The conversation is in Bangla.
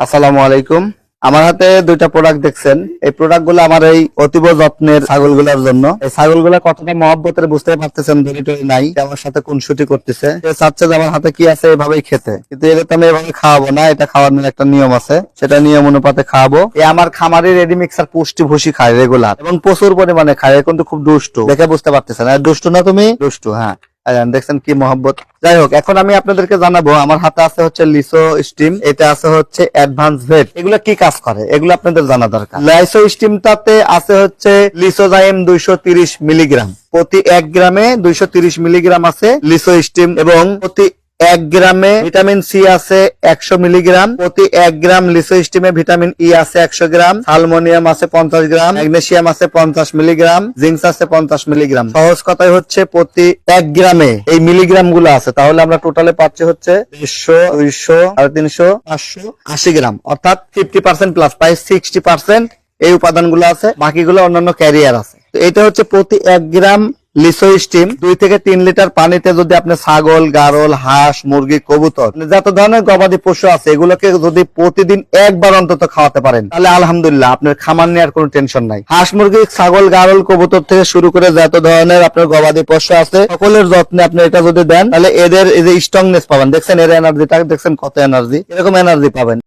আসসালামু আলাইকুম। আমার হাতে দুইটা প্রোডাক্ট দেখছেন। এই প্রোডাক্ট গুলো আমার এই অতীব যত্নের ছাগলগুলোর জন্য। এই ছাগলগুলো কতটা মহব্বতের বুঝতে পারতেছেন, দড়ি টড়ি নাই, আমার সাথে খুনসুটি করতেছে। সে চাচ্ছে যে আমার হাতে কি আছে এভাবেই খেতে, কিন্তু এটা তো আমি এভাবে খাওয়াবো না। এটা খাওয়ানোর একটা নিয়ম আছে, সেটা নিয়ম অনুপাতে খাওয়াবো। এই আমার খামারি রেডি মিক্সার পুষ্টি ভুসি খায় রেগুলার এবং প্রচুর পরিমাণে খায়। কিন্তু খুব দুষ্টু, দেখে বুঝতে পারতেছেন। দুষ্টু না তুমি? দুষ্টু, হ্যাঁ। দেখছেন কি মহব্বত। যাই হোক, এখন আমি আপনাদেরকে জানাবো আমার হাতে আছে হচ্ছে লিসো স্টিম, এটা আছে হচ্ছে অ্যাডভান্স ভেট। এগুলো কি কাজ করে এগুলো আপনাদের জানা দরকার। লিসো স্টিমটাতে আছে হচ্ছে লিসোজাইম 230 মিলিগ্রাম, প্রতি 1 গ্রামে 230 মিলিগ্রাম আছে লিসো স্টিম, এবং প্রতি 1 গ্রামে ভিটামিন সি আছে 100 মিলিগ্রাম, প্রতি 1 গ্রাম লিসো স্টিমে ভিটামিন ই আছে 100 গ্রাম, অ্যালুমিনিয়াম আছে 50 গ্রাম, ম্যাগনেসিয়াম আছে 50 মিলিগ্রাম, জিঙ্ক আছে 50 মিলিগ্রাম। সহজ কথাই হচ্ছে প্রতি 1 গ্রামে এই মিলিগ্রাম গুলো আছে। তাহলে আমরা টোটালে পাচ্ছি হচ্ছে 150, 200, 350, 580 গ্রাম, অর্থাৎ 50% প্লাস, প্রায় 60% এই উপাদানগুলো আছে। বাকিগুলো অন্যান্য ক্যারিয়ার আছে। তো এটা হচ্ছে প্রতি 1 গ্রাম লিসো স্টিম 2 থেকে 3 লিটার পানিতে যদি আপনি ছাগল, গারল, হাঁস, মুরগি, কবুতর, যত ধরনের গবাদি পশু আছে এগুলোকে যদি প্রতিদিন একবার অন্তত খাওয়াতে পারেন, তাহলে আলহামদুলিল্লাহ আপনার খামার নেওয়ার কোনো টেনশন নাই। হাঁস, মুরগি, ছাগল, গারল, কবুতর থেকে শুরু করে যত ধরনের আপনার গবাদি পশু আছে সকলের যত্নে আপনি এটা যদি দেন, তাহলে এদের এই যে স্ট্রংনেস পাবেন। দেখছেন এর এনার্জিটা, দেখছেন কত এনার্জি, এরকম এনার্জি পাবেন।